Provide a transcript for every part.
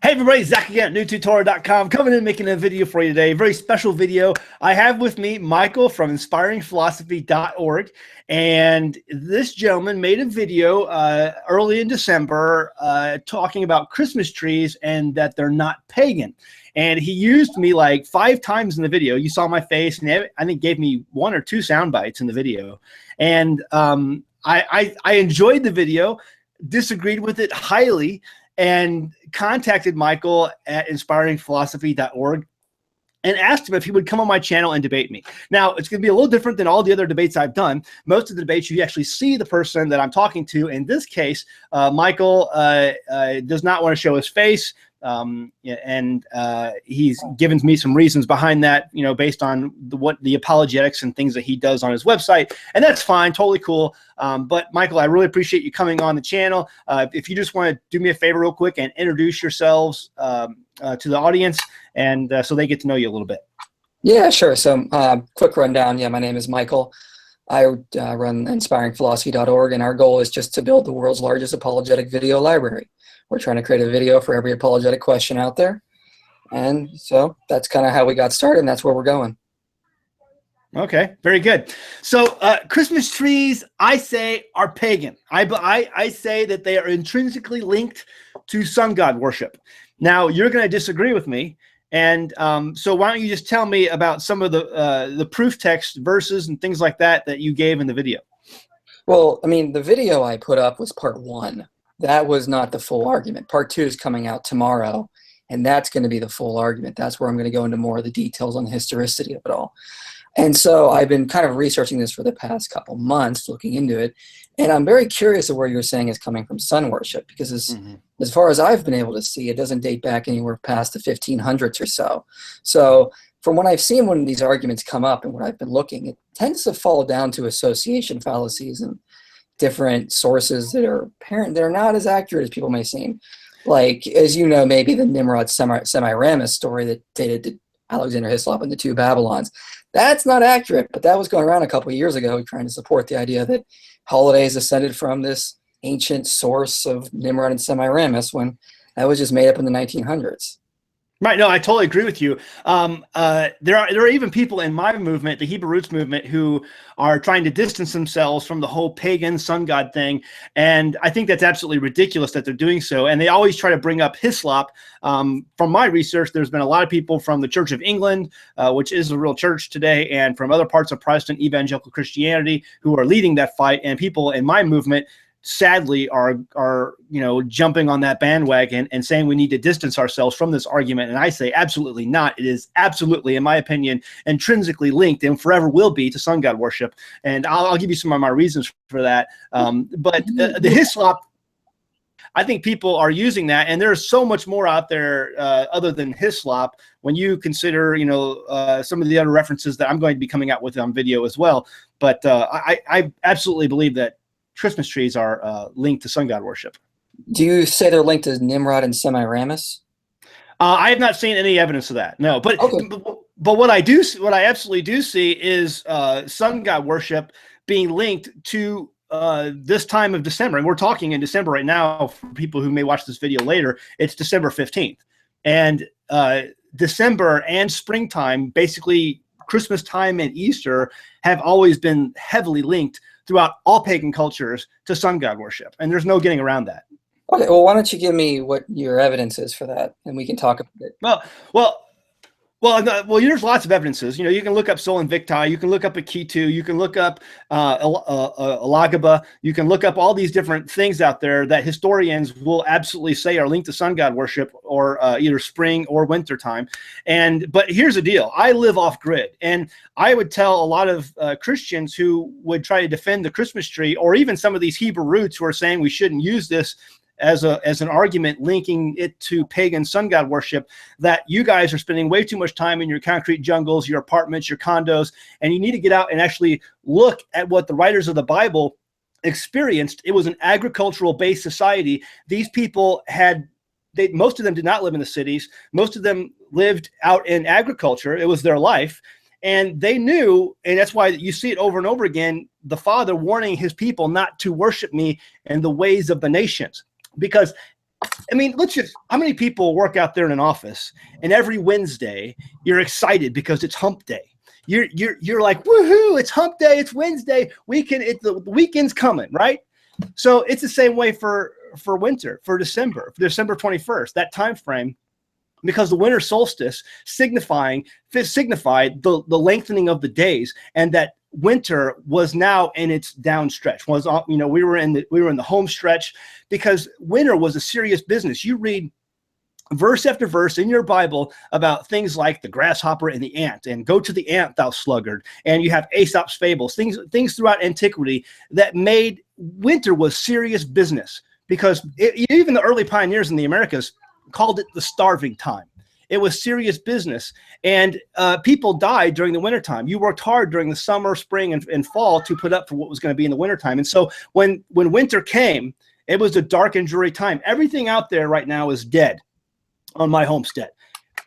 Hey everybody, Zach again at newtutorial.com, coming in making a video for you today. A very special video. I have with me Michael from inspiringphilosophy.org, and this gentleman made a video early in December talking about Christmas trees and that they're not pagan. And he used me like 5 times in the video. You saw my face, and I think gave me 1 or 2 sound bites in the video. And I enjoyed the video, disagreed with it highly, and contacted Michael at inspiringphilosophy.org and asked him if he would come on my channel and debate me. Now, it's going to be a little different than all the other debates I've done. Most of the debates, you actually see the person that I'm talking to. In this case, Michael does not want to show his face. He's given me some reasons behind that, you know, based on what the apologetics and things that he does on his website, and that's fine, totally cool. But Michael, I really appreciate you coming on the channel. If you just want to do me a favor real quick and introduce yourselves to the audience, and so they get to know you a little bit. Yeah, sure. So quick rundown. Yeah, my name is Michael. I run inspiringphilosophy.org, and our goal is just to build the world's largest apologetic video library. We're trying to create a video for every apologetic question out there. And so that's kind of how we got started, and that's where we're going. Okay, very good. So Christmas trees, I say, are pagan. I say that they are intrinsically linked to sun god worship. Now, you're going to disagree with me. And so why don't you just tell me about some of the proof text verses and things like that that you gave in the video? Well, I mean, the video I put up was part 1. That was not the full argument. Part 2 is coming out tomorrow, and that's going to be the full argument. That's where I'm going to go into more of the details on the historicity of it all. And so I've been kind of researching this for the past couple months, looking into it, and I'm very curious of where you're saying is coming from sun worship, because as far as I've been able to see, it doesn't date back anywhere past the 1500s or so. So from what I've seen when these arguments come up and what I've been looking, it tends to fall down to association fallacies and different sources that are apparent, they're not as accurate as people may seem. Like, as you know, maybe the Nimrod Semiramis story that dated to Alexander Hislop and the 2 Babylons. That's not accurate, but that was going around a couple of years ago trying to support the idea that holidays ascended from this ancient source of Nimrod and Semiramis, when that was just made up in the 1900s. Right. No, I totally agree with you. There are even people in my movement, the Hebrew Roots movement, who are trying to distance themselves from the whole pagan sun god thing. And I think that's absolutely ridiculous that they're doing so. And they always try to bring up Hislop. From my research, there's been a lot of people from the Church of England, which is a real church today, and from other parts of Protestant evangelical Christianity who are leading that fight. And people in my movement sadly are you know, jumping on that bandwagon and saying we need to distance ourselves from this argument. And I say absolutely not. It is absolutely, in my opinion, intrinsically linked and forever will be to sun god worship. And I'll give you some of my reasons for that. But the Hislop, I think people are using that, and there's so much more out there other than Hislop when you consider, you know, some of the other references that I'm going to be coming out with on video as well. But I absolutely believe that Christmas trees are linked to sun god worship. Do you say they're linked to Nimrod and Semiramis? I have not seen any evidence of that. No, but okay. but what I absolutely do see is sun god worship being linked to this time of December, and we're talking in December right now. For people who may watch this video later, it's December 15th, and December and springtime, basically Christmas time and Easter, have always been heavily linked throughout all pagan cultures to sun god worship, and there's no getting around that. Okay, well, why don't you give me what your evidence is for that, and we can talk about it. Well, there's lots of evidences. You know, you can look up Sol Invicti, you can look up Akitu, you can look up Elagaba, you can look up all these different things out there that historians will absolutely say are linked to sun god worship, or either spring or winter time. But here's the deal: I live off grid, and I would tell a lot of Christians who would try to defend the Christmas tree, or even some of these Hebrew roots who are saying we shouldn't use this as an argument linking it to pagan sun god worship, that you guys are spending way too much time in your concrete jungles, your apartments, your condos, and you need to get out and actually look at what the writers of the Bible experienced. It was an agricultural based society. These people most of them did not live in the cities. Most of them lived out in agriculture. It was their life. And they knew, and that's why you see it over and over again, the Father warning his people not to worship me in the ways of the nations. Because I mean, how many people work out there in an office and every Wednesday you're excited because it's hump day? You're like, woohoo, it's hump day, it's Wednesday, the weekend's coming, right? So it's the same way for winter, for December 21st, that time frame, because the winter solstice signified the lengthening of the days, and that winter was now in its down stretch. We were in the home stretch, because winter was a serious business. You read verse after verse in your Bible about things like the grasshopper and the ant, and go to the ant, thou sluggard. And you have Aesop's fables, things throughout antiquity that made winter was serious business, because even the early pioneers in the Americas called it the starving time. It was serious business, and people died during the wintertime. You worked hard during the summer, spring, and fall to put up for what was going to be in the wintertime. And so when winter came, it was a dark and dreary time. Everything out there right now is dead on my homestead,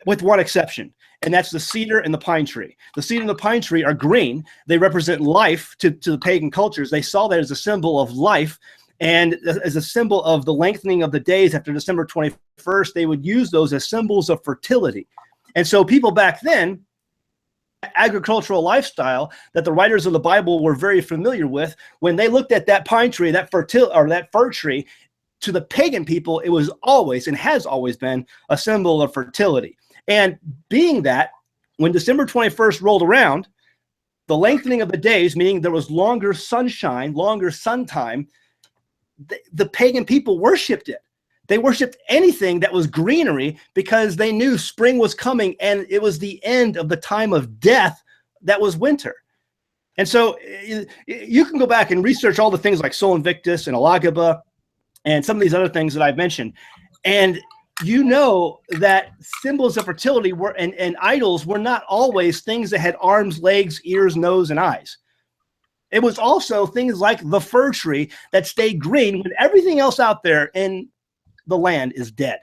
with one exception, and that's the cedar and the pine tree. The cedar and the pine tree are green. They represent life to the pagan cultures. They saw that as a symbol of life, and as a symbol of the lengthening of the days after December 21st. They would use those as symbols of fertility. And so people back then, agricultural lifestyle that the writers of the Bible were very familiar with, when they looked at that pine tree, that fir tree, to the pagan people, it was always and has always been a symbol of fertility. And being that, when December 21st rolled around, the lengthening of the days, meaning there was longer sunshine, longer sun time, the pagan people worshipped it. They worshipped anything that was greenery, because they knew spring was coming, and it was the end of the time of death that was winter. And so you can go back and research all the things like Sol Invictus and Alagaba and some of these other things that I've mentioned. And you know that symbols of fertility were and idols were not always things that had arms, legs, ears, nose, and eyes. It was also things like the fir tree that stayed green when everything else out there in the land is dead.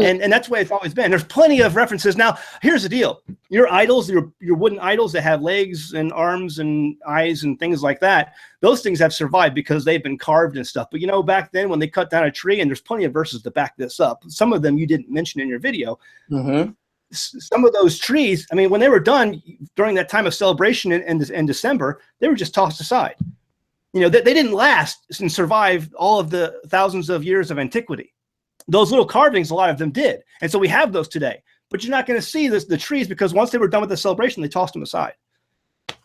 And that's the way it's always been. There's plenty of references. Now, here's the deal. Your idols, your wooden idols that have legs and arms and eyes and things like that, those things have survived because they've been carved and stuff. But, back then when they cut down a tree, and there's plenty of verses to back this up, some of them you didn't mention in your video, some of those trees, I mean, when they were done during that time of celebration in December, they were just tossed aside. They didn't last and survive all of the thousands of years of antiquity. Those little carvings, a lot of them did. And so we have those today. But you're not going to see the trees, because once they were done with the celebration, they tossed them aside.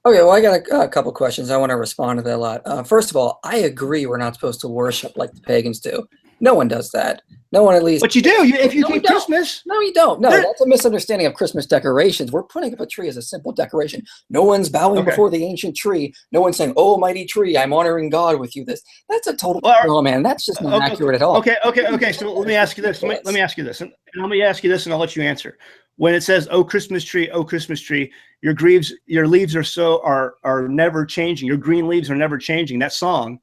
Okay, well, I got a couple questions. I want to respond to that a lot. First of all, I agree we're not supposed to worship like the pagans do. No one does that. No one, at least. But you do. If you keep Christmas. No, you don't. No, that's a misunderstanding of Christmas decorations. We're putting up a tree as a simple decoration. No one's bowing before the ancient tree. No one's saying, "Oh, mighty tree, I'm honoring God with you." That's a total. No, man, that's just not accurate at all. Okay. So let me ask you this. Let me ask you this, and I'll let you answer. When it says, "Oh, Christmas tree, your leaves are never changing. Your green leaves are never changing." That song.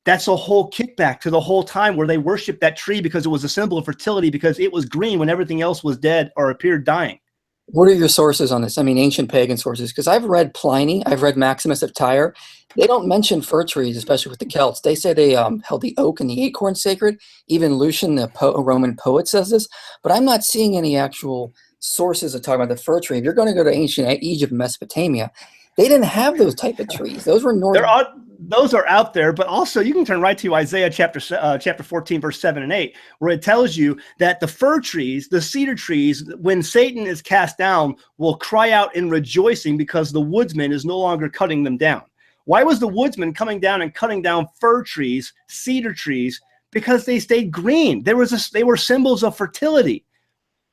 That's a whole kickback to the whole time where they worshiped that tree because it was a symbol of fertility, because it was green when everything else was dead or appeared dying. What are your sources on this? I mean, ancient pagan sources, because I've read Pliny, I've read Maximus of Tyre. They don't mention fir trees, especially with the Celts. They say they held the oak and the acorn sacred. Even Lucian, the Roman poet, says this. But I'm not seeing any actual sources of talking about the fir tree. If you're going to go to ancient Egypt and Mesopotamia, they didn't have those type of trees. Those were northern. Those are out there, but also you can turn right to Isaiah chapter 14, verse 7 and 8, where it tells you that the fir trees, the cedar trees, when Satan is cast down, will cry out in rejoicing because the woodsman is no longer cutting them down. Why was the woodsman coming down and cutting down fir trees, cedar trees? Because they stayed green. They were symbols of fertility.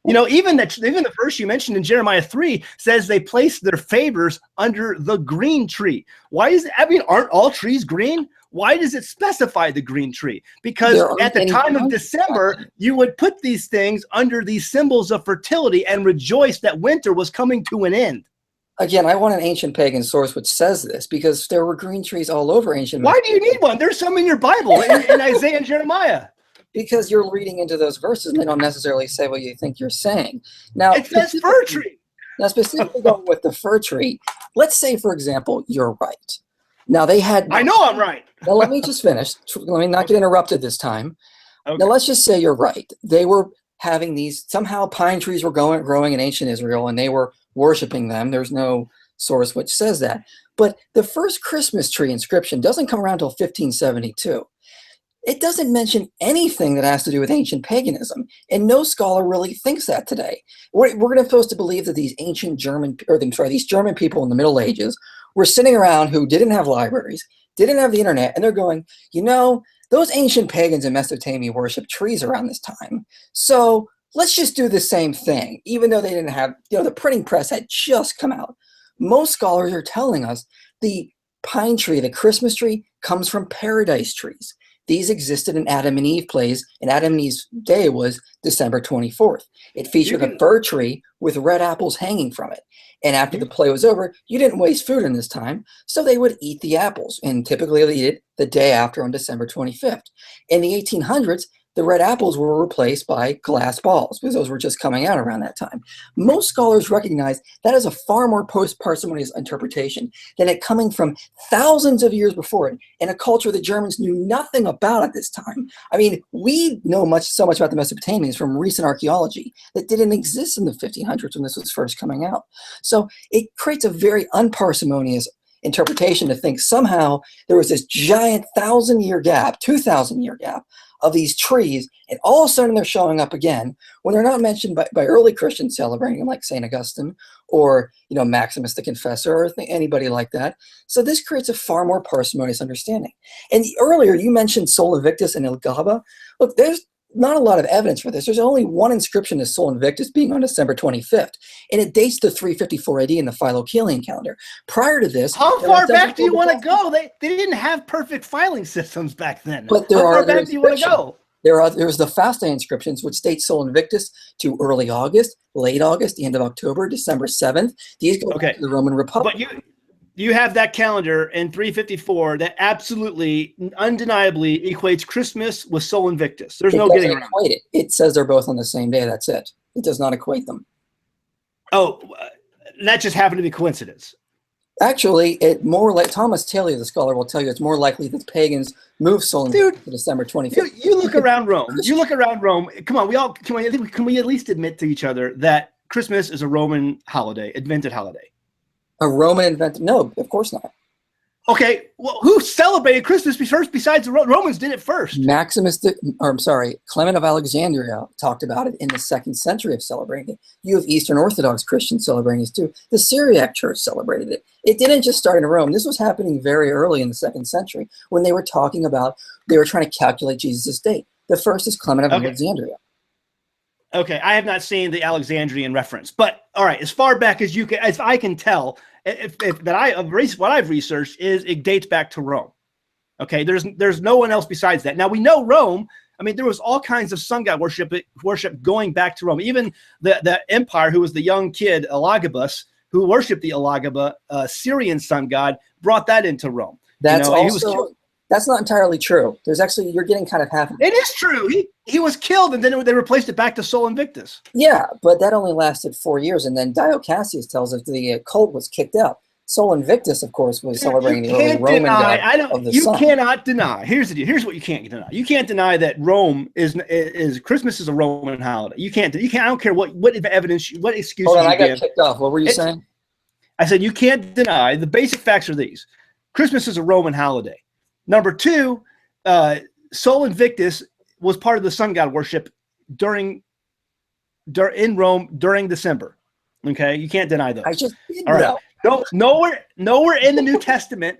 Even the verse you mentioned in Jeremiah 3 says they placed their favors under the green tree. Why aren't all trees green? Why does it specify the green tree? Because at the time of December, you would put these things under these symbols of fertility and rejoice that winter was coming to an end. Again, I want an ancient pagan source which says this, because there were green trees all over ancient. Why do you need one? There's some in your Bible, in Isaiah and Jeremiah. Because you're reading into those verses and they don't necessarily say what you think you're saying. Now, it says fir tree. Now, specifically going with the fir tree, let's say, for example, you're right. Now, they had... I know I'm right. Now, let me just finish. Let me not get interrupted this time. Now let's just say you're right. They were having these, somehow pine trees were growing in ancient Israel, and they were worshiping them. There's no source which says that. But the first Christmas tree inscription doesn't come around until 1572. It doesn't mention anything that has to do with ancient paganism, and no scholar really thinks that today. We're going to supposed to believe that these ancient these German people in the Middle Ages were sitting around who didn't have libraries, didn't have the internet, and they're going, you know, those ancient pagans in Mesopotamia worshiped trees around this time. So let's just do the same thing, even though they didn't have, the printing press had just come out. Most scholars are telling us the pine tree, the Christmas tree, comes from paradise trees. These existed in Adam and Eve plays, and Adam and Eve's day was December 24th. It featured a fir tree with red apples hanging from it. And after the play was over, you didn't waste food in this time, so they would eat the apples, and typically they eat it the day after on December 25th. In the 1800s, the red apples were replaced by glass balls because those were just coming out around that time. Most scholars recognize that is a far more post-parsimonious interpretation than it coming from thousands of years before it in a culture the Germans knew nothing about at this time. I mean, we know so much about the Mesopotamians from recent archaeology that didn't exist in the 1500s when this was first coming out. So it creates a very unparsimonious interpretation to think somehow there was this giant 1,000-year gap, 2,000-year gap of these trees, and all of a sudden they're showing up again when they're not mentioned by early Christians celebrating them, like St. Augustine or Maximus the Confessor or anybody like that. So this creates a far more parsimonious understanding. And earlier you mentioned Sol Invictus and Il Gaba. Look, there's not a lot of evidence for this. There's only one inscription of Sol Invictus being on December 25th, and it dates to 354 AD in the Philokaelian calendar. Prior to this, how far back do you want to go? They didn't have perfect filing systems back then. But how far back do you want to go? There's the Fasta inscriptions, which date Sol Invictus to early August, late August, the end of October, December 7th. These go back to the Roman Republic. But you have that calendar in 354 that absolutely, undeniably equates Christmas with Sol Invictus. There's no getting around it. It says they're both on the same day. That's it. It does not equate them. Oh, that just happened to be coincidence. Actually, it more like Thomas Taylor, the scholar, will tell you it's more likely that pagans move Sol Invictus to December 25th. You look around Rome. You look around Rome. Come on, can we at least admit to each other that Christmas is a Roman holiday, invented holiday? A Roman invented? No, of course not. Okay, well, who celebrated Christmas first besides the Romans did it first? Clement of Alexandria talked about it in the 2nd century of celebrating it. You have Eastern Orthodox Christians celebrating it too. The Syriac Church celebrated it. It didn't just start in Rome. This was happening very early in the 2nd century when they were trying to calculate Jesus' date. The first is Clement of Alexandria. Okay, I have not seen the Alexandrian reference, but all right, as far back as I can tell, what I've researched is it dates back to Rome. Okay, there's no one else besides that. Now we know Rome. I mean, there was all kinds of sun god worship going back to Rome. Even the empire, who was the young kid Elagabus, who worshipped the Elagaba, Syrian sun god, brought that into Rome. That's not entirely true. You're getting kind of half. It is true. He was killed, and then they replaced it back to Sol Invictus. Yeah, but that only lasted 4 years, and then Dio Cassius tells us the cult was kicked out. Sol Invictus, of course, was celebrating the early Roman god of the sun. You cannot deny. Here's the deal. Here's what you can't deny. You can't deny that Rome is Christmas is a Roman holiday. You can't. I don't care what evidence, what excuse. Hold on, I got kicked off. What were you saying? I said you can't deny. The basic facts are these: Christmas is a Roman holiday. Number two, Sol Invictus was part of the sun god worship in Rome during December. Okay, you can't deny those. I just did all right. No, nowhere in the New Testament,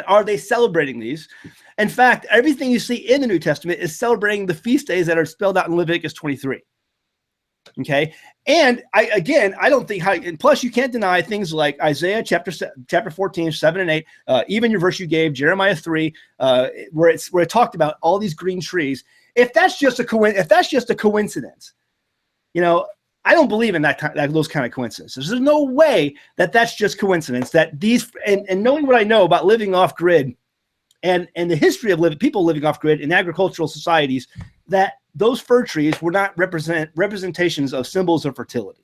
are they celebrating these. In fact, everything you see in the New Testament is celebrating the feast days that are spelled out in Leviticus 23. Okay, and I don't think and plus you can't deny things like Isaiah chapter 14, 7 and 8, even your verse you gave, Jeremiah 3, where it talked about all these green trees. If that's just a coincidence, I don't believe in those kind of coincidences. There's no way that that's just coincidence. That these and knowing what I know about living off grid, and the history of people living off grid in agricultural societies, that those fir trees were not representations of symbols of fertility.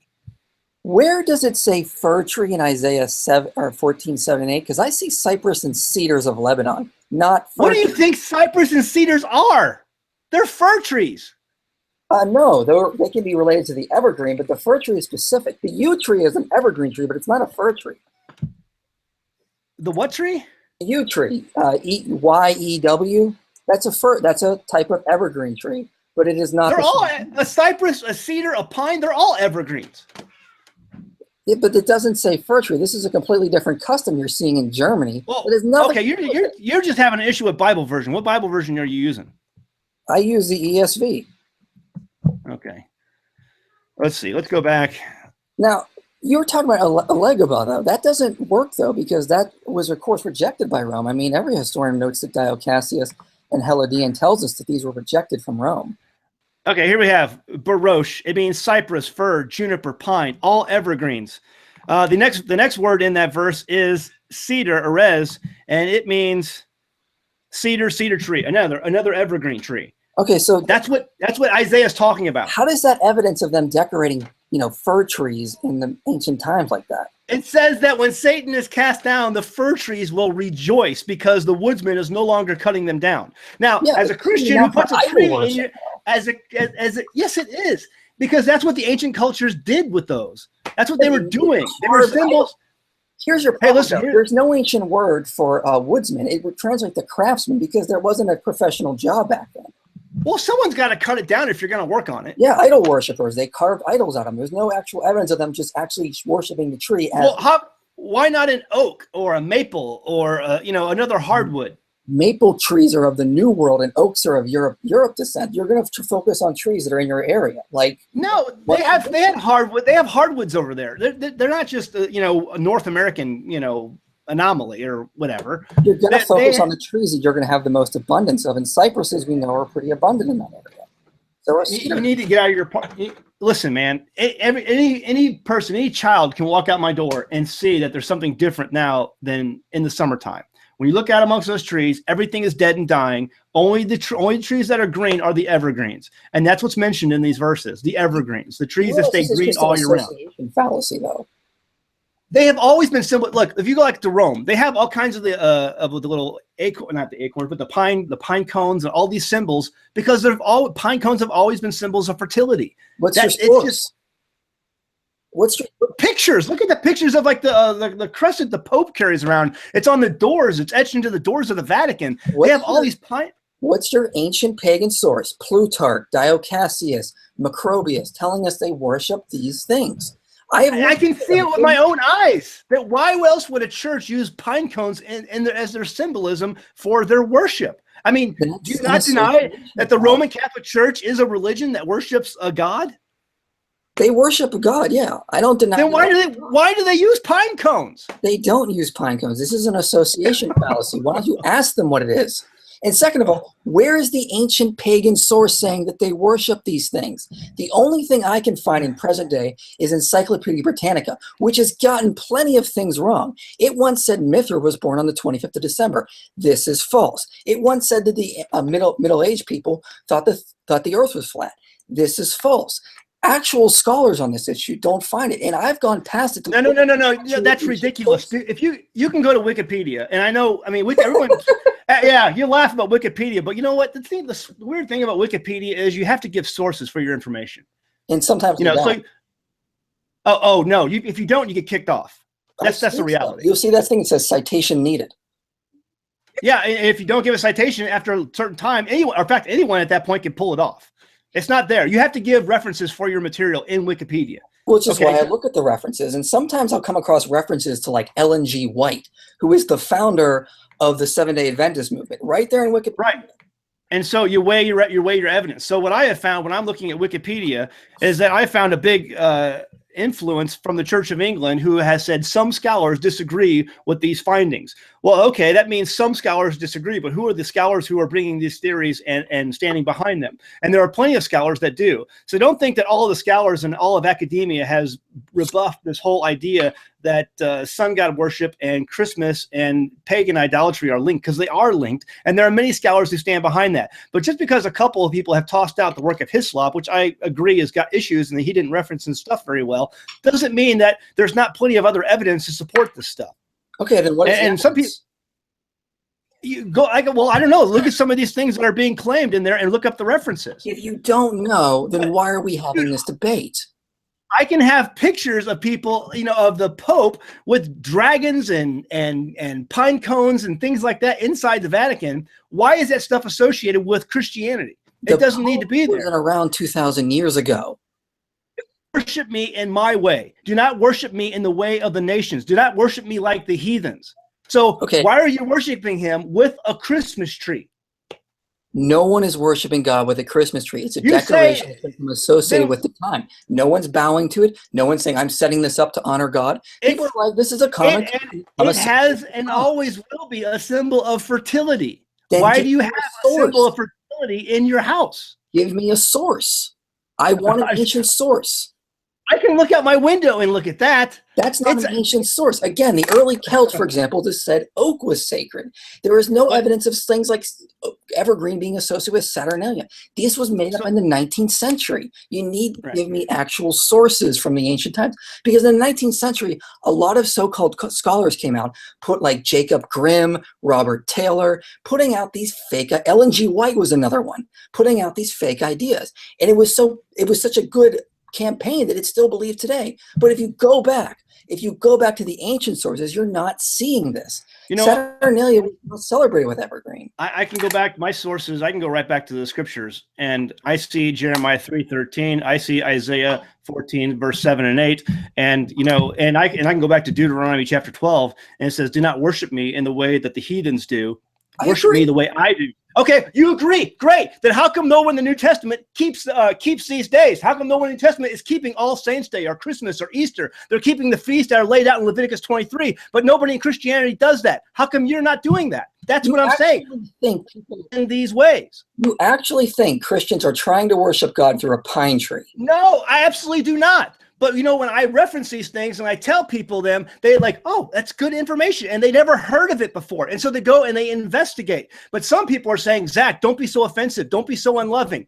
Where does it say fir tree in Isaiah 14, 7, and 8? Because I see cypress and cedars of Lebanon, not fir. What do you think cypress and cedars are? They're fir trees. No, they can be related to the evergreen, but the fir tree is specific. The yew tree is an evergreen tree, but it's not a fir tree. The what tree? Yew tree, Y-E-W. That's a fir. That's a type of evergreen tree, but it is not. They're all a cypress, a cedar, a pine. They're all evergreens. Yeah, but it doesn't say fir tree. This is a completely different custom you're seeing in Germany. Well, it is nothing. Okay, you're just having an issue with Bible version. What Bible version are you using? I use the ESV. Okay. Let's see. Let's go back. Now, you were talking about Alegaba, though. That doesn't work, though, because that was, of course, rejected by Rome. I mean, every historian notes that Dio Cassius and Helidien tells us that these were rejected from Rome. Okay, here we have baroche. It means cypress, fir, juniper, pine, all evergreens. The next word in that verse is cedar, erez, and it means cedar tree, another evergreen tree. Okay, so that's what Isaiah is talking about. How does that evidence of them decorating, fir trees in the ancient times like that? It says that when Satan is cast down, the fir trees will rejoice because the woodsman is no longer cutting them down. Now, as a Christian who puts a tree in your, yes, it is, because that's what the ancient cultures did with those. That's what they were doing. They were symbols. Here's your problem. Hey, listen, there's no ancient word for woodsman. It would translate to craftsman because there wasn't a professional job back then. Well, someone's got to cut it down if you're going to work on it. Yeah, idol worshippers. They carved idols out of them. There's no actual evidence of them just actually worshiping the tree. Why not an oak or a maple or another hardwood? Maple trees are of the New World, and oaks are of Europe descent. You're going to focus on trees that are in your area. No, they had hardwood. They have hardwoods over there. They're not just a North American anomaly or whatever. You're going to focus on the trees that you're going to have the most abundance of, and cypresses we know are pretty abundant in that area. So you need to get out of your listen, man. Any person, any child can walk out my door and see that there's something different now than in the summertime. When you look out amongst those trees, everything is dead and dying. Only the trees that are green are the evergreens, and that's what's mentioned in these verses. The evergreens, the trees that stay green all year round. Fallacy, though. They have always been simple. Look, if you go to Rome, they have all kinds of the little acorn, not the acorns, but the pine cones and all these symbols because pine cones have always been symbols of fertility. What's your pictures? Look at the pictures of the crescent the Pope carries around. It's on the doors. It's etched into the doors of the Vatican. They have all these pine. What's your ancient pagan source? Plutarch, Dio Cassius, Macrobius, telling us they worship these things. I can see it with my own eyes. That why else would a church use pine cones as their symbolism for their worship? I mean, do you not deny that the Roman Catholic Church is a religion that worships a God? They worship a God, yeah. I don't deny. Then why do they use pine cones? They don't use pine cones. This is an association fallacy. Why don't you ask them what it is? And second of all, where is the ancient pagan source saying that they worship these things? The only thing I can find in present day is Encyclopedia Britannica, which has gotten plenty of things wrong. It once said Mithra was born on the 25th of December. This is false. It once said that the middle-aged people thought the earth was flat. This is false. Actual scholars on this issue don't find it, and I've gone past it. No. Yeah, that's ridiculous. If you can go to Wikipedia, and I know, I mean, everyone, yeah, you laugh about Wikipedia, but you know what? The weird thing about Wikipedia is you have to give sources for your information, and sometimes So, no, if you don't, you get kicked off. That's the reality. You'll see that thing that says citation needed. Yeah, and if you don't give a citation after a certain time, anyone at that point can pull it off. It's not there. You have to give references for your material in Wikipedia. Which is why I look at the references, and sometimes I'll come across references to like Ellen G. White, who is the founder of the Seventh-day Adventist movement, right there in Wikipedia. Right. And so you weigh your evidence. So what I have found when I'm looking at Wikipedia is that I found a big influence from the Church of England, who has said some scholars disagree with these findings. Well, okay, that means some scholars disagree, but who are the scholars who are bringing these theories and standing behind them? And there are plenty of scholars that do. So don't think that all of the scholars and all of academia has rebuffed this whole idea that sun god worship and Christmas and pagan idolatry are linked, because they are linked, and there are many scholars who stand behind that. But just because a couple of people have tossed out the work of Hislop, which I agree has got issues and he didn't reference his stuff very well, doesn't mean that there's not plenty of other evidence to support this stuff. Okay, then what is and some people, You go. I go. Well, I don't know. Look at some of these things that are being claimed in there, and look up the references. If you don't know, then why are we having this debate? I can have pictures of people, of the Pope with dragons and pine cones and things like that inside the Vatican. Why is that stuff associated with Christianity? It doesn't need to be there. Wasn't around 2,000 years ago. Worship me in my way. Do not worship me in the way of the nations. Do not worship me like the heathens. So why are you worshiping him with a Christmas tree? No one is worshiping God with a Christmas tree. It's a decoration associated with the time. No one's bowing to it. No one's saying, I'm setting this up to honor God. People are like, this is a comic. It has and always will be a symbol of fertility. Why do you have a symbol of fertility in your house? Give me a source. I want an ancient source. I can look out my window and look at that. That's not an ancient source. Again, the early Celts, for example, just said oak was sacred. There is no evidence of things like evergreen being associated with Saturnalia. This was made up in the 19th century. You need to give me actual sources from the ancient times. Because in the 19th century, a lot of so-called scholars came out, put like Jacob Grimm, Robert Taylor, putting out these fake, Ellen G. White was another one, putting out these fake ideas. And it was such a good campaign that it's still believed today. But if you go back to the ancient sources, you're not seeing this. Saturnalia was not celebrated with evergreen. I can go back my sources. I can go right back to the scriptures, and I see Jeremiah 3:13. I see Isaiah 14 verse 7 and 8, and I can go back to Deuteronomy chapter 12, and it says, "Do not worship me in the way that the heathens do. Worship me the way I do." Okay, you agree. Great. Then how come no one in the New Testament keeps these days? How come no one in the New Testament is keeping All Saints Day or Christmas or Easter? They're keeping the feasts that are laid out in Leviticus 23, but nobody in Christianity does that. How come you're not doing that? That's what I'm saying. Think in these ways. You actually think Christians are trying to worship God through a pine tree? No, I absolutely do not. But when I reference these things and I tell people them, they're like, oh, that's good information. And they never heard of it before. And so they go and they investigate. But some people are saying, Zach, don't be so offensive. Don't be so unloving.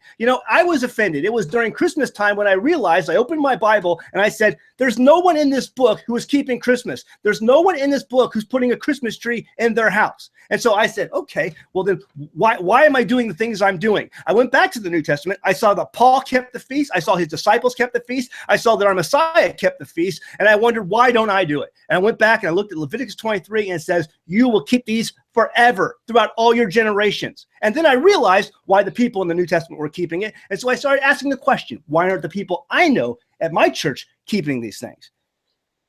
I was offended. It was during Christmas time when I realized, I opened my Bible and I said, there's no one in this book who is keeping Christmas. There's no one in this book who's putting a Christmas tree in their house. And so I said, okay, well then why am I doing the things I'm doing? I went back to the New Testament. I saw that Paul kept the feast. I saw his disciples kept the feast. I saw that our Messiah kept the feast. And I wondered, why don't I do it? And I went back and I looked at Leviticus 23 and it says, you will keep these forever throughout all your generations. And then I realized why the people in the New Testament were keeping it. And so I started asking the question, why aren't the people I know at my church keeping these things?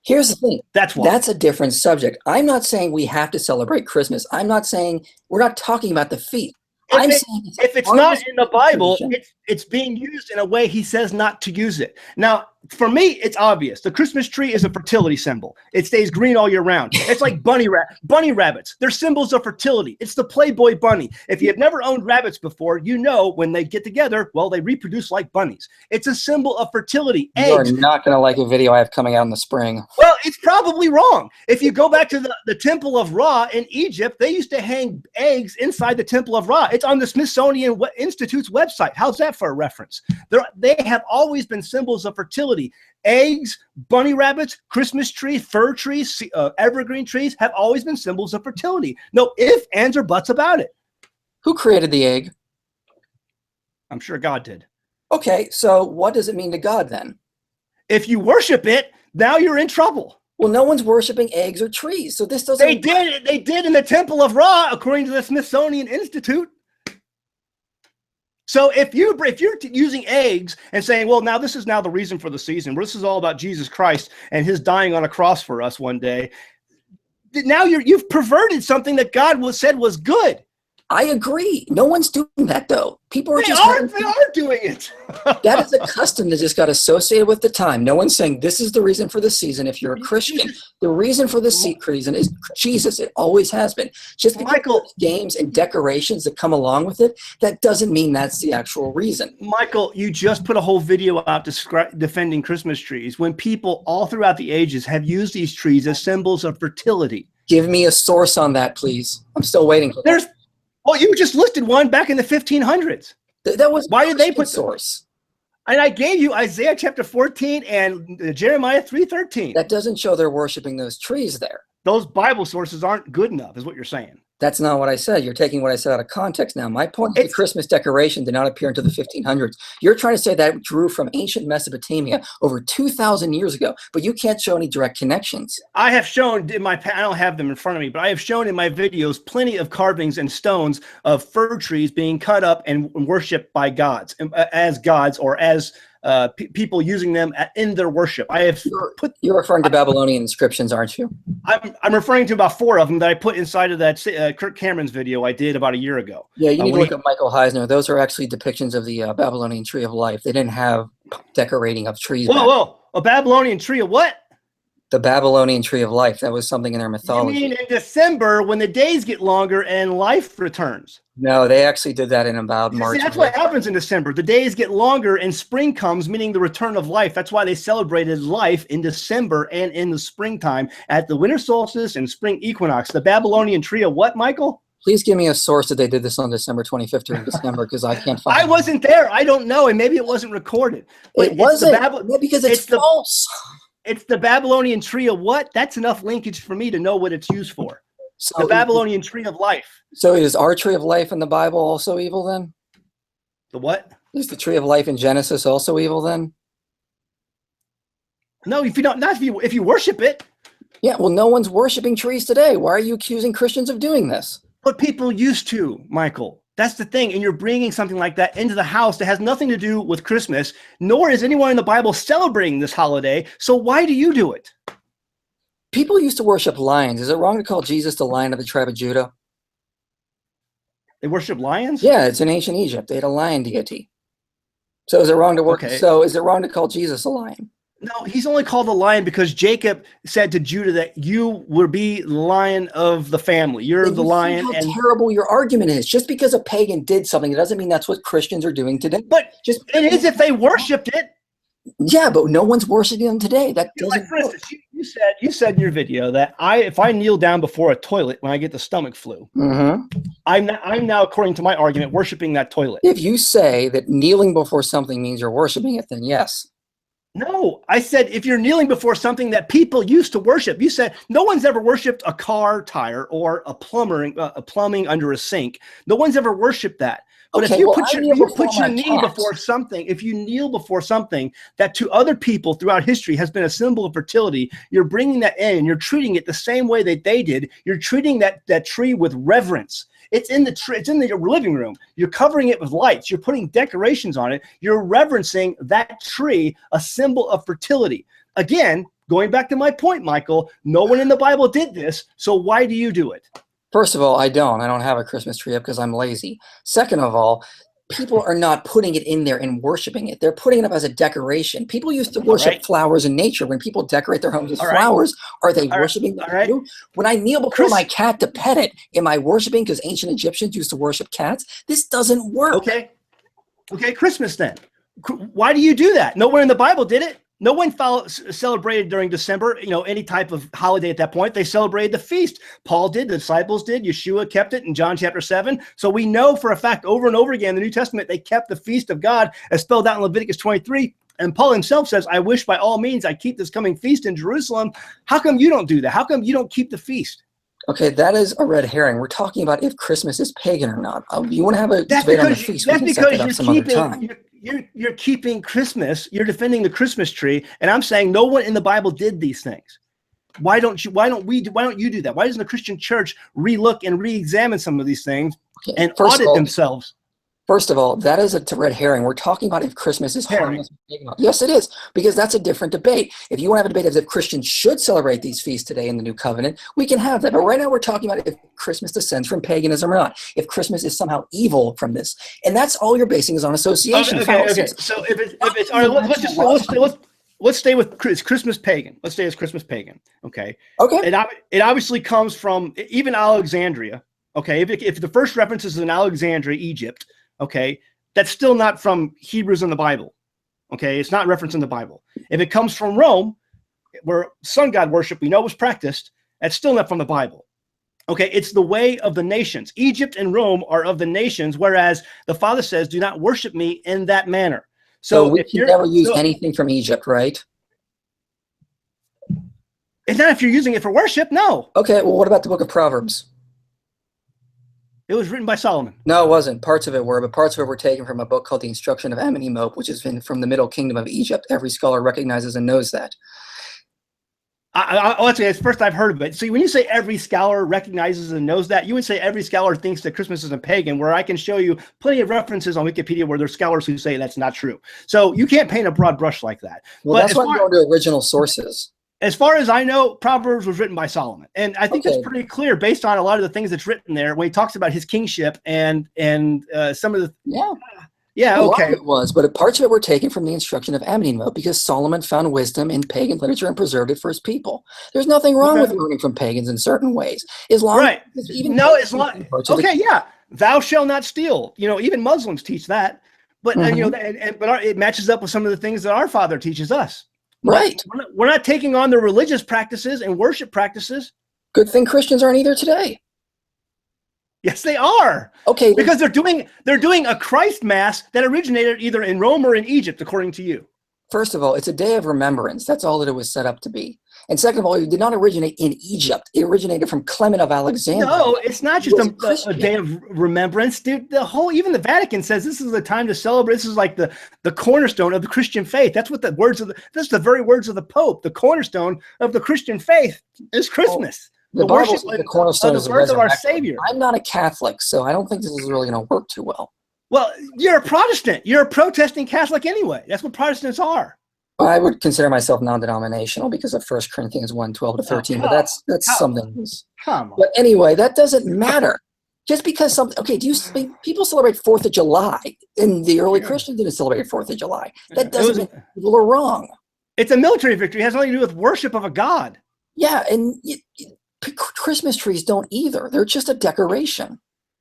Here's the thing. That's why. That's a different subject. I'm not saying we have to celebrate Christmas. I'm not saying we're not talking about the feast. If it's not in the Bible, it's being used in a way he says not to use it. Now, for me, it's obvious. The Christmas tree is a fertility symbol. It stays green all year round. It's like bunny rabbits. They're symbols of fertility. It's the Playboy bunny. If you have never owned rabbits before, when they get together, well, they reproduce like bunnies. It's a symbol of fertility. Eggs. You're not going to like a video I have coming out in the spring. Well, it's probably wrong. If you go back to the Temple of Ra in Egypt, they used to hang eggs inside the Temple of Ra. It's on the Smithsonian Institute's website. How's that for a reference? They have always been symbols of fertility. Eggs, bunny rabbits, Christmas trees, fir trees, evergreen trees have always been symbols of fertility. No ifs, ands, or buts about it. Who created the egg? I'm sure God did. Okay, so what does it mean to God then? If you worship it, now you're in trouble. Well, no one's worshiping eggs or trees, so this doesn't. They did in the Temple of Ra, according to the Smithsonian Institute. So if you're using eggs and saying, well, now this is now the reason for the season, this is all about Jesus Christ and his dying on a cross for us one day, now you've perverted something that God said was good. I agree. No one's doing that, though. People are they are doing it. That is a custom that just got associated with the time. No one's saying this is the reason for the season. If you're a Christian, the reason for the season is Jesus. It always has been. Just because there's games and decorations that come along with it, that doesn't mean that's the actual reason. Michael, you just put a whole video out defending Christmas trees when people all throughout the ages have used these trees as symbols of fertility. Give me a source on that, please. I'm still waiting. Well, you just listed one back in the 1500s. That was why did they put source? And I gave you Isaiah chapter 14 and Jeremiah 3:13. That doesn't show they're worshiping those trees there. Those Bible sources aren't good enough, is what you're saying. That's not what I said. You're taking what I said out of context now. My point is the Christmas decoration did not appear until the 1500s. You're trying to say that it drew from ancient Mesopotamia over 2,000 years ago, but you can't show any direct connections. I have shown in my, I don't have them in front of me, but I have shown in my videos plenty of carvings and stones of fir trees being cut up and worshipped by gods, as gods, or as people using them in their worship. I have You're referring to Babylonian inscriptions, aren't you? I'm referring to about 4 of them that I put inside of that Kirk Cameron's video I did about a year ago. Yeah, you need to look at Michael Heisner. Those are actually depictions of the Babylonian tree of life. They didn't have decorating of trees. Whoa, a Babylonian tree of what? The Babylonian tree of life. That was something in their mythology. You mean in December when the days get longer and life returns? No, they actually did that in about March. See, that's what happens in December. The days get longer and spring comes, meaning the return of life. That's why they celebrated life in December and in the springtime at the winter solstice and spring equinox. The Babylonian tree of what, Michael? Please give me a source that they did this on December 25th or December, because I can't find it. I wasn't there. I don't know, and maybe it wasn't recorded. But it wasn't, because it's false. It's the Babylonian tree of what? That's enough linkage for me to know what it's used for. So the Babylonian tree of life. So is our tree of life in the Bible also evil then? The what? Is the tree of life in Genesis also evil then? No, if you don't, not if you worship it. Yeah, well, no one's worshiping trees today. Why are you accusing Christians of doing this? But people used to, Michael. That's the thing. And you're bringing something like that into the house that has nothing to do with Christmas, nor is anyone in the Bible celebrating this holiday. So why do you do it? People used to worship lions. Is it wrong to call Jesus the Lion of the tribe of Judah? They worship lions? Yeah, it's in ancient Egypt. They had a lion deity. So is it wrong to work? Okay. So is it wrong to call Jesus a lion? No, he's only called the lion because Jacob said to Judah that you will be the lion of the family. You're the lion. How terrible your argument is. Just because a pagan did something, it doesn't mean that's what Christians are doing today. But just it is if they worshipped it. Yeah, but no one's worshiping them today. That doesn't. Like, for instance, you said in your video that if I kneel down before a toilet when I get the stomach flu, I'm now, according to my argument, worshiping that toilet. If you say that kneeling before something means you're worshiping it, then yes. No, I said if you're kneeling before something that people used to worship. You said no one's ever worshipped a car tire or a plumbing under a sink. No one's ever worshipped that. But okay, if you put your knee before something, if you kneel before something that to other people throughout history has been a symbol of fertility, you're bringing that in and you're treating it the same way that they did. You're treating that tree with reverence. It's in the tree. It's in your living room. You're covering it with lights. You're putting decorations on it. You're reverencing that tree, a symbol of fertility. Again, going back to my point, Michael, no one in the Bible did this. So why do you do it? First of all, I don't have a Christmas tree up because I'm lazy. Second of all, people are not putting it in there and worshiping it. They're putting it up as a decoration. People used to worship flowers in nature. When people decorate their homes with flowers, are they worshiping them too? When I kneel before my cat to pet it, am I worshiping because ancient Egyptians used to worship cats? This doesn't work. Okay, Christmas then. Why do you do that? Nowhere in the Bible did it. No one celebrated during December, any type of holiday at that point. They celebrated the feast. Paul did, the disciples did, Yeshua kept it in John chapter 7. So we know for a fact over and over again in the New Testament, they kept the feast of God as spelled out in Leviticus 23. And Paul himself says, I wish by all means I keep this coming feast in Jerusalem. How come you don't do that? How come you don't keep the feast? Okay, that is a red herring. We're talking about if Christmas is pagan or not. You want to have a debate on the feast? That's because you're keeping Christmas. You're defending the Christmas tree, and I'm saying no one in the Bible did these things. Why don't you do that? Why doesn't the Christian church relook and re-examine some of these things and audit themselves? First of all, that is a red herring. We're talking about if Christmas is harmless. Yes, it is, because that's a different debate. If you want to have a debate as if Christians should celebrate these feasts today in the New Covenant, we can have that. But right now we're talking about if Christmas descends from paganism or not, if Christmas is somehow evil from this. And that's all you're basing is on association. Okay. So if it's all right, let's stay with Christmas pagan. Let's stay as Christmas pagan. Okay. It obviously comes from even Alexandria. Okay. If the first reference is in Alexandria, Egypt, okay, that's still not from Hebrews in the Bible. Okay, it's not referenced in the Bible. If it comes from Rome, where sun god worship we know was practiced, that's still not from the Bible. Okay, it's the way of the nations. Egypt and Rome are of the nations, whereas the Father says, do not worship me in that manner. So we can never use anything from Egypt, right? It's not if you're using it for worship, no. Okay, well, what about the book of Proverbs? It was written by Solomon. No, it wasn't. Parts of it were, but parts of it were taken from a book called The Instruction of Amenemhotep, which is from the Middle Kingdom of Egypt. Every scholar recognizes and knows that. Let's say it's the first I've heard of it. So when you say every scholar recognizes and knows that, you would say every scholar thinks that Christmas is a pagan, where I can show you plenty of references on Wikipedia where there's scholars who say that's not true. So you can't paint a broad brush like that. Well, that's why I'm going to original sources. As far as I know, Proverbs was written by Solomon. And I think that's pretty clear based on a lot of the things that's written there when he talks about his kingship and some of the... Yeah, a okay. lot of it was, but parts of it were taken from the Instruction of Amenemhotep because Solomon found wisdom in pagan literature and preserved it for his people. There's nothing wrong with learning from pagans in certain ways, as long as even thou shalt not steal. You know, even Muslims teach that, but and, you know, it matches up with some of the things that our Father teaches us. Right. We're not taking on the religious practices and worship practices. Good thing Christians aren't either today. Yes, they are. Okay. Because they're doing a Christ Mass that originated either in Rome or in Egypt, according to you. First of all, it's a day of remembrance. That's all that it was set up to be. And second of all, it did not originate in Egypt. It originated from Clement of Alexandria. No, it's not just a day of remembrance, dude. Even the Vatican says this is the time to celebrate. This is like the cornerstone of the Christian faith. That's what that's the very words of the Pope. The cornerstone of the Christian faith is Christmas. The Bible says the cornerstone is the birth of our Savior. I'm not a Catholic, so I don't think this is really going to work too well. Well, you're a Protestant. You're a protesting Catholic anyway. That's what Protestants are. I would consider myself non-denominational because of 1 Corinthians 1:12-13, but that's something. Come on. But anyway, that doesn't matter. Just because something, okay, people celebrate 4th of July, and the early Christians didn't celebrate 4th of July. That doesn't mean people are wrong. It's a military victory. It has nothing to do with worship of a god. Yeah, and Christmas trees don't either. They're just a decoration.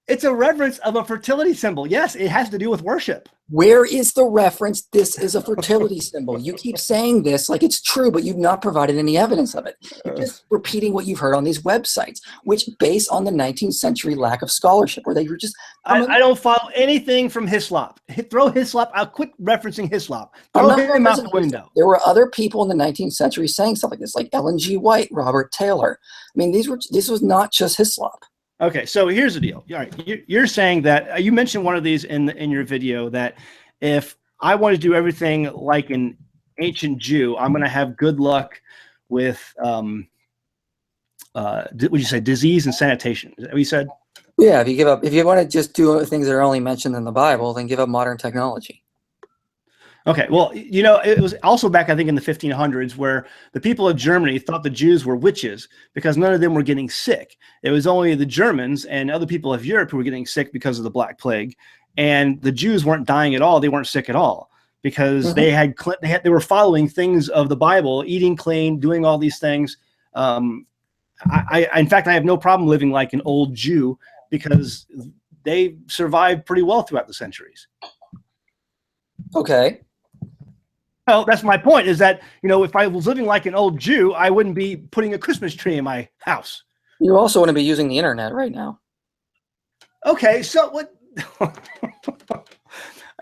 It's a reverence of a fertility symbol. Yes, it has to do with worship. Where is the reference? This is a fertility symbol. You keep saying this like it's true, but you've not provided any evidence of it. You're just repeating what you've heard on these websites, which base on the 19th century lack of scholarship, where they were just... I don't follow anything from Hislop. Throw Hislop out. Quit referencing Hislop. Throw him out the window. There were other people in the 19th century saying stuff like this, like Ellen G. White, Robert Taylor. I mean, this was not just Hislop. Okay, so here's the deal. All right, you're saying that you mentioned one of these in your video that if I want to do everything like an ancient Jew, I'm going to have good luck with would you say disease and sanitation? Is that what you said? Yeah, if you want to just do things that are only mentioned in the Bible, then give up modern technology. Okay, well, you know, it was also back, I think, in the 1500s where the people of Germany thought the Jews were witches because none of them were getting sick. It was only the Germans and other people of Europe who were getting sick because of the Black Plague. And the Jews weren't dying at all. They weren't sick at all because they were following things of the Bible, eating clean, doing all these things. In fact, I have no problem living like an old Jew because they survived pretty well throughout the centuries. Okay. Well, that's my point, is that, you know, if I was living like an old Jew, I wouldn't be putting a Christmas tree in my house. You also want to be using the internet right now. Okay, so what?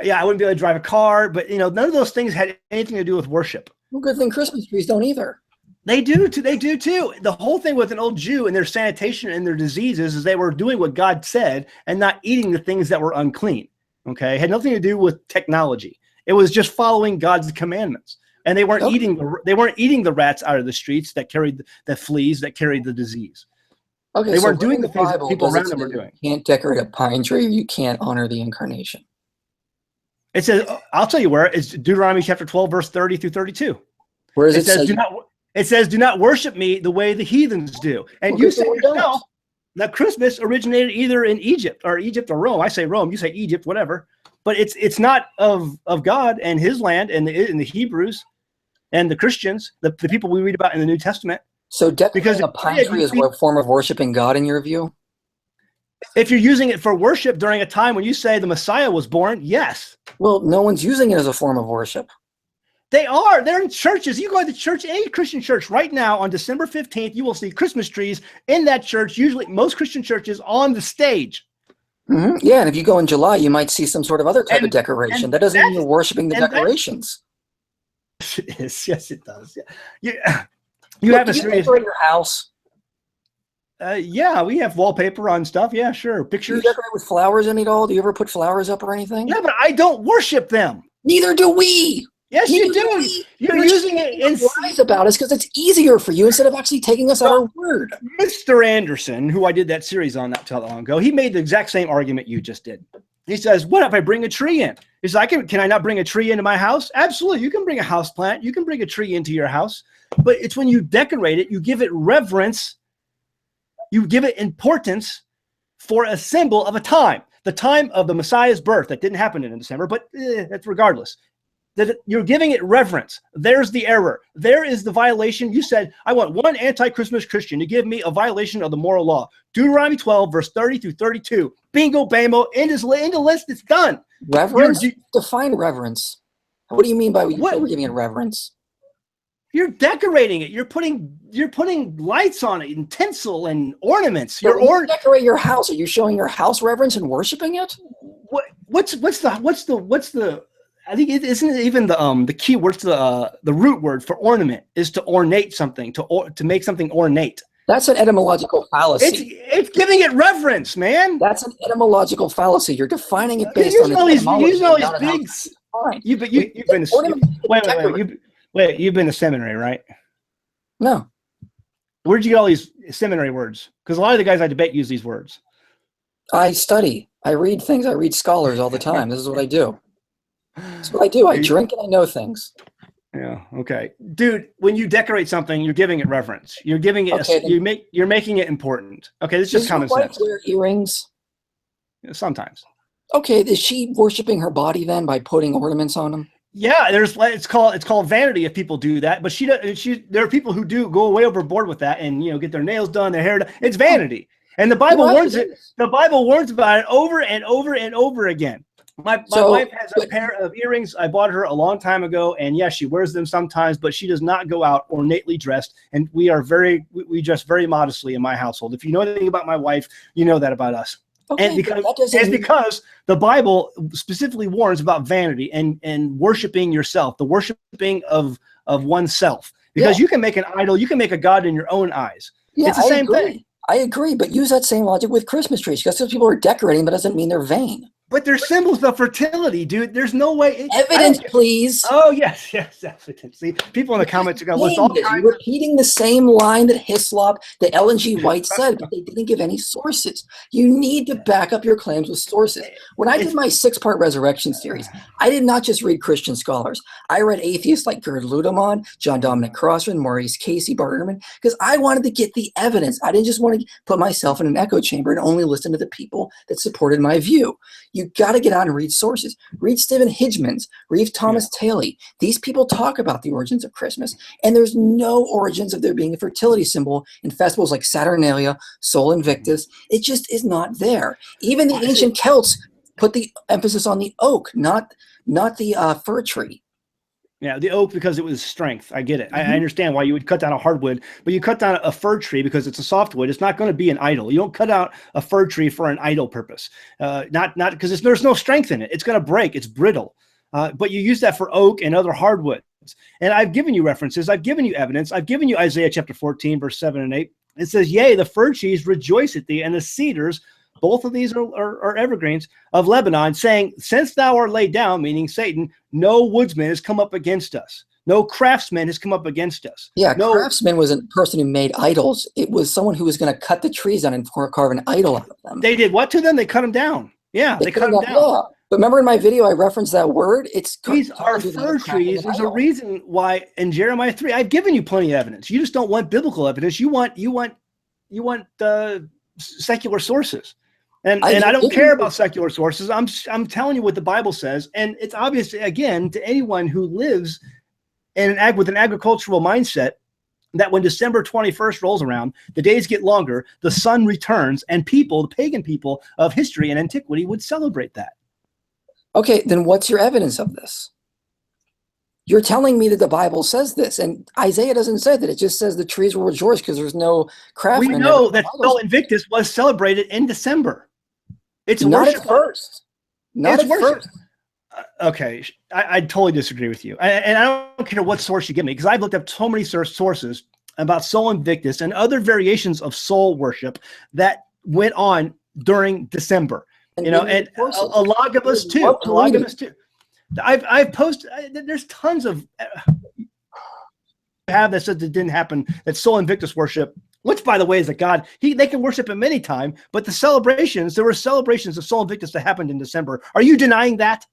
Yeah, I wouldn't be able to drive a car, but, you know, none of those things had anything to do with worship. Well, good thing Christmas trees don't either. They do too. They do too. The whole thing with an old Jew and their sanitation and their diseases is they were doing what God said and not eating the things that were unclean. Okay, it had nothing to do with technology. It was just following God's commandments, and they weren't eating the rats out of the streets that carried the fleas that carried the disease. Okay, they weren't doing the things that people around them were doing. You can't decorate a pine tree. You can't honor the incarnation. It says, I'll tell you where. It's Deuteronomy chapter 12, verse 30 through 32. Where does it says, say? It says, "Do not worship me the way the heathens do." And you say yourself that Christmas originated either in Egypt or Rome. I say Rome. You say Egypt, whatever. But it's not of God and His land and the Hebrews and the Christians, the people we read about in the New Testament. So decorating a pine tree is a form of worshiping God in your view? If you're using it for worship during a time when you say the Messiah was born, yes. Well, no one's using it as a form of worship. They are. They're in churches. You go to church, any Christian church right now on December 15th, you will see Christmas trees in that church, usually most Christian churches on the stage. Yeah, and if you go in July, you might see some sort of other type of decoration. That doesn't mean you're worshiping the decorations. It is. Yes, it does. Yeah. You have a serious... decorate your house. Yeah, we have wallpaper on stuff. Yeah, sure. Do you Pictures. decorate with flowers in it all? Do you ever put flowers up or anything? Yeah, but I don't worship them. Neither do we. Yes, Neither you do do. we. You're You're just using it in lies about us because it's easier for you instead of actually taking us at our word. Mr. Anderson, who I did that series on not too long ago, he made the exact same argument you just did. He says, what if I bring a tree in? He's like, can I not bring a tree into my house? Absolutely. You can bring a house plant. You can bring a tree into your house. But it's when you decorate it, you give it reverence. You give it importance for a symbol of a time, the time of the Messiah's birth. That didn't happen in December, but that's regardless. That you're giving it reverence. There's the error. There is the violation. You said, I want one anti-Christmas Christian to give me a violation of the moral law. Deuteronomy 12, verse 30 through 32. Bingo, bamo, end the list. It's done. Reverence? Define reverence. What do you mean by we're giving it reverence? You're decorating it. You're putting lights on it and tinsel and ornaments. When you decorate your house, are you showing your house reverence and worshiping it? What's the I think it isn't even the key word, the root word for ornament is to ornate something, to make something ornate. That's an etymological fallacy. It's giving it reverence, man. That's an etymological fallacy. You're defining it based on its etymology. You've been to seminary, right? No. Where'd you get all these seminary words? Because a lot of the guys I debate use these words. I study. I read things. I read scholars all the time. This is what I do. That's what I do. I drink and I know things. Yeah. Okay, dude. When you decorate something, you're giving it reverence. You're giving it. You're making it important. Okay, this is just common sense. Does your wife wear earrings? Sometimes. Okay, is she worshiping her body then by putting ornaments on them? Yeah, it's called vanity if people do that. But there are people who do go way overboard with that and get their nails done, their hair done. It's vanity, and the Bible warns it. The Bible warns about it over and over and over again. My wife has a pair of earrings. I bought her a long time ago, and yes, she wears them sometimes, but she does not go out ornately dressed. And we dress very modestly in my household. If you know anything about my wife, you know that about us. Okay, and because the Bible specifically warns about vanity and worshiping yourself, the worshiping of oneself, because you can make an idol, you can make a god in your own eyes. Yeah, it's the same thing. I agree, but use that same logic with Christmas trees. Because people are decorating, but doesn't mean they're vain. But they're symbols of fertility, dude. There's no way. Evidence, please. Oh, yes, evidence. See, people in the comments are going, you're repeating the same line that Hislop, that Ellen G. White said, but they didn't give any sources. You need to back up your claims with sources. When I did my 6-part resurrection series, I did not just read Christian scholars. I read atheists like Gerd Ludemann, John Dominic Crossan, Maurice Casey, Bart Ehrman, because I wanted to get the evidence. I didn't just want to put myself in an echo chamber and only listen to the people that supported my view. You got to get out and read sources. Read Stephen Hidgmans, read Thomas Taylor. These people talk about the origins of Christmas, and there's no origins of there being a fertility symbol in festivals like Saturnalia, Sol Invictus. It just is not there. Even the ancient Celts put the emphasis on the oak, not the fir tree. Yeah, the oak because it was strength. I get it. I understand why you would cut down a hardwood, but you cut down a fir tree because it's a softwood. It's not going to be an idol. You don't cut out a fir tree for an idol purpose. Not because there's no strength in it. It's going to break. It's brittle. But you use that for oak and other hardwoods. And I've given you references. I've given you evidence. I've given you Isaiah chapter 14, verse 7 and 8. It says, yea, the fir trees rejoice at thee, and the cedars, both of these are evergreens of Lebanon, saying, since thou art laid down, meaning Satan, no woodsman has come up against us. No craftsman has come up against us. Yeah, craftsman was a person who made idols. It was someone who was going to cut the trees down and carve an idol out of them. They did what to them? They cut them down. Yeah, they cut them down. Yeah. But remember in my video, I referenced that word. These are fir trees. There's a reason why in Jeremiah 3, I've given you plenty of evidence. You just don't want biblical evidence. You want secular sources. And I don't care about secular sources. I'm telling you what the Bible says, and it's obvious again to anyone who lives with an agricultural mindset that when December 21st rolls around, the days get longer, the sun returns, and the pagan people of history and antiquity would celebrate that. Okay, then what's your evidence of this? You're telling me that the Bible says this, and Isaiah doesn't say that. It just says the trees will rejoice because there's no craftsman. We know that Sol Invictus was celebrated in December. It's not at first. Not at first. Okay, I totally disagree with you, and I don't care what source you give me because I've looked up so many sources about Sol Invictus and other variations of Sol worship that went on during December. And you know, and a lot of us too. A lot of us too. I've posted. There's tons of have that said that didn't happen. That Sol Invictus worship, which by the way is a god, they can worship him anytime. But the celebrations, there were celebrations of Sol Invictus that happened in December. Are you denying that?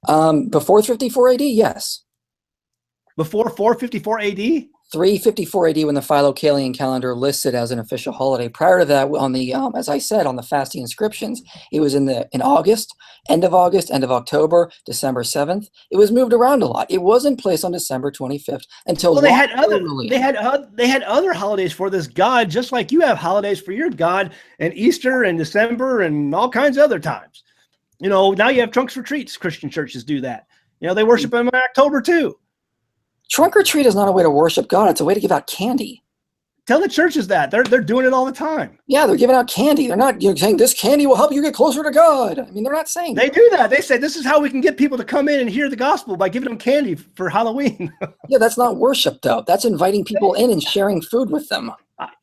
Before 54 AD, yes. Before 454 AD? 354 AD, when the Philocalian calendar lists it as an official holiday. Prior to that, on the as I said, on the fasting inscriptions, it was in August, end of October, December 7th. It was moved around a lot. It was in place on December 25th until they had other holidays for this god, just like you have holidays for your god, and Easter and December and all kinds of other times. You know, now you have trunks retreats. Christian churches do that. You know, they worship him in October too. Trunk or treat is not a way to worship God. It's a way to give out candy. Tell the churches that. They're doing it all the time. Yeah, they're giving out candy. They're not saying this candy will help you get closer to God. I mean, they're not saying they do that. They say this is how we can get people to come in and hear the gospel, by giving them candy for Halloween. Yeah, that's not worship, though. That's inviting people in and sharing food with them.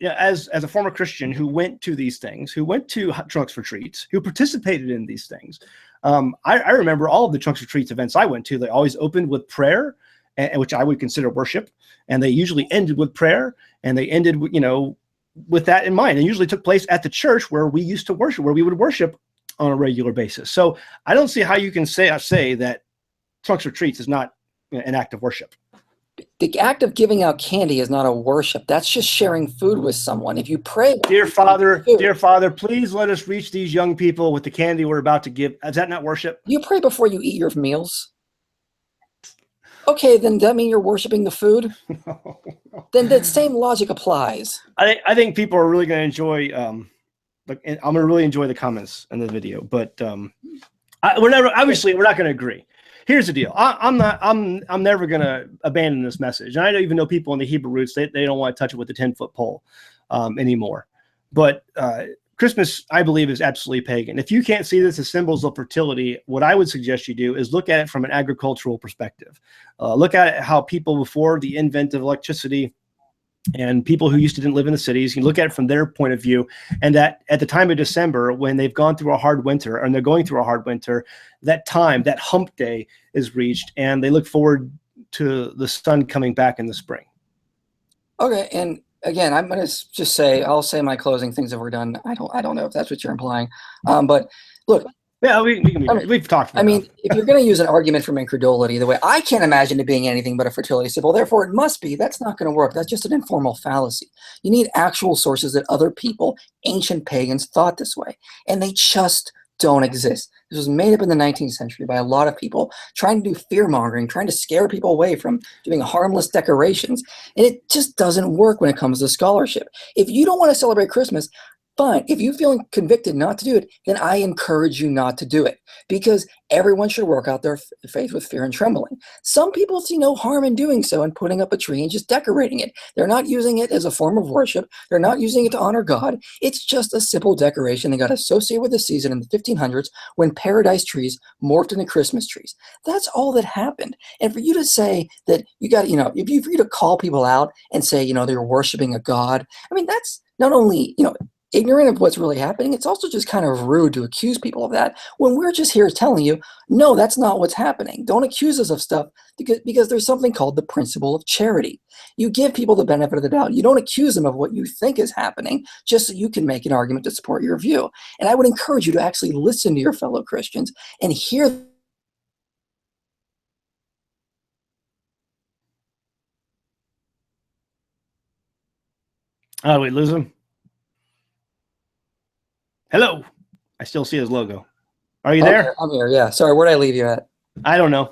As a former Christian who went to these things, who went to trunks retreats, who participated in these things, I remember all of the trunks retreats events I went to. They always opened with prayer, which I would consider worship, and they usually ended with prayer, and they ended with, with that in mind. It usually took place at the church where we used to worship, where we would worship on a regular basis. So I don't see how you can say that trunks retreats is not an act of worship. The act of giving out candy is not a worship. That's just sharing food with someone. If you pray, dear Father, please let us reach these young people with the candy we're about to give. Is that not worship? You pray before you eat your meals. Okay, then does that mean you're worshiping the food? No. Then the same logic applies. I think people are really going to enjoy. I'm going to really enjoy the comments in the video, but we're not going to agree. Here's the deal. I'm never going to abandon this message. And I don't even know people in the Hebrew roots. They don't want to touch it with the 10-foot pole anymore. But Christmas, I believe, is absolutely pagan. If you can't see this as symbols of fertility, what I would suggest you do is look at it from an agricultural perspective. Look at it how people before the invent of electricity and people who used to didn't live in the cities, you look at it from their point of view, and that at the time of December, when they've gone through a hard winter, and they're going through a hard winter, that hump day is reached, and they look forward to the sun coming back in the spring. Okay, and again, I'm going to just say, I'll say my closing things if we're done. I don't know if that's what you're implying, but look. Yeah, we've talked about it. If you're going to use an argument from incredulity, the way I can't imagine it being anything but a fertility symbol, therefore it must be, that's not going to work. That's just an informal fallacy. You need actual sources that other people, ancient pagans, thought this way, and they just don't exist. This was made up in the 19th century by a lot of people trying to do fear-mongering, trying to scare people away from doing harmless decorations, and it just doesn't work when it comes to scholarship. If you don't want to celebrate Christmas, fine. If you feel convicted not to do it, then I encourage you not to do it, because everyone should work out their faith with fear and trembling. Some people see no harm in doing so and putting up a tree and just decorating it. They're not using it as a form of worship. They're not using it to honor God. It's just a simple decoration that got associated with the season in the 1500s when paradise trees morphed into Christmas trees. That's all that happened. And for you to say that you got, for you to call people out and say, they're worshiping a God, I mean, that's not only, ignorant of what's really happening, it's also just kind of rude to accuse people of that when we're just here telling you, no, that's not what's happening. Don't accuse us of stuff because there's something called the principle of charity. You give people the benefit of the doubt. You don't accuse them of what you think is happening just so you can make an argument to support your view. And I would encourage you to actually listen to your fellow Christians and hear. Oh, we lose him? Hello. I still see his logo. Are you there? I'm here, yeah. Sorry, where'd I leave you at? I don't know.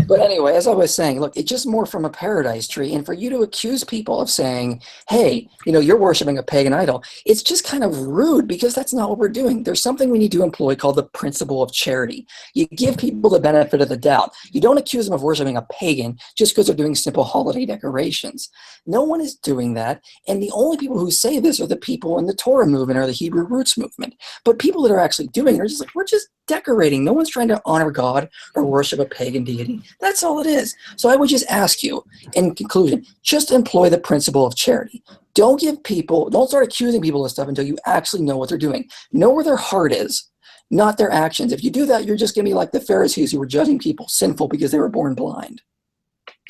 But anyway, as I was saying, look, it's just more from a paradise tree. And for you to accuse people of saying, hey, you're worshiping a pagan idol, it's just kind of rude because that's not what we're doing. There's something we need to employ called the principle of charity. You give people the benefit of the doubt. You don't accuse them of worshiping a pagan just because they're doing simple holiday decorations. No one is doing that. And the only people who say this are the people in the Torah movement or the Hebrew roots movement. But people that are actually doing it are just like, we're just decorating. No one's trying to honor God or worship a pagan deity. That's all it is. So I would just ask you, in conclusion, just employ the principle of charity. Don't start accusing people of stuff until you actually know what they're doing. Know where their heart is, not their actions. If you do that, you're just going to be like the Pharisees who were judging people sinful because they were born blind.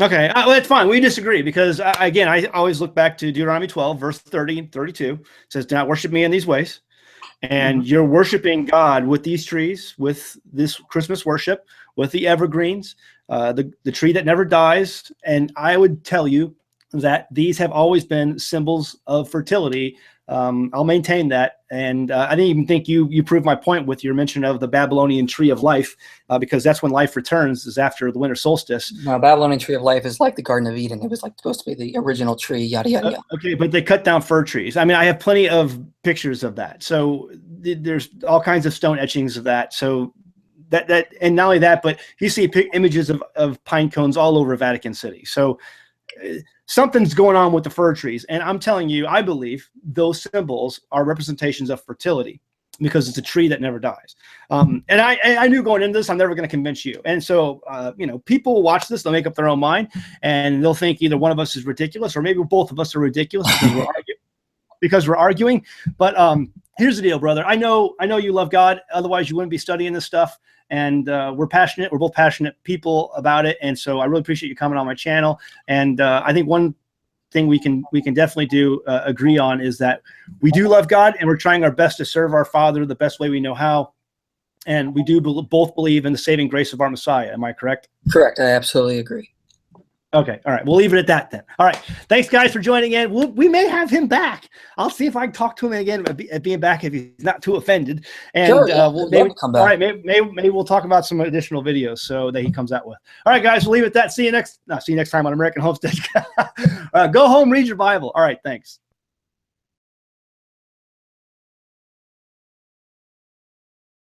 Okay, well, that's fine. We disagree because, again, I always look back to Deuteronomy 12, verse 30 and 32. It says, do not worship me in these ways. And you're worshiping God with these trees, with this Christmas worship, with the evergreens, the tree that never dies. And I would tell you that these have always been symbols of fertility. I'll maintain that. And I didn't even think you proved my point with your mention of the Babylonian tree of life, because that's when life returns, is after the winter solstice. No, Babylonian tree of life is like the Garden of Eden. It was like supposed to be the original tree, yada, yada, yada. Okay, but they cut down fir trees. I mean, I have plenty of pictures of that. So there's all kinds of stone etchings of that. So that and not only that, but you see images of pine cones all over Vatican City. So something's going on with the fir trees. And I'm telling you, I believe those symbols are representations of fertility because it's a tree that never dies. And I knew going into this, I'm never going to convince you. And so, people will watch this, they'll make up their own mind, and they'll think either one of us is ridiculous or maybe both of us are ridiculous because we're arguing. But here's the deal, brother. I know you love God. Otherwise, you wouldn't be studying this stuff. And we're passionate. We're both passionate people about it. And so I really appreciate you coming on my channel. And I think one thing we can definitely agree on is that we do love God, and we're trying our best to serve our Father the best way we know how. And we do both believe in the saving grace of our Messiah. Am I correct? Correct. I absolutely agree. Okay. All right. We'll leave it at that then. All right. Thanks, guys, for joining in. We may have him back. I'll see if I can talk to him again at being back if he's not too offended. And sure, yeah. we'll maybe come back. All right. Maybe we'll talk about some additional videos so that he comes out with. All right, guys. We'll leave it at that. See you next time on American Homestead. Go home, read your Bible. All right. Thanks.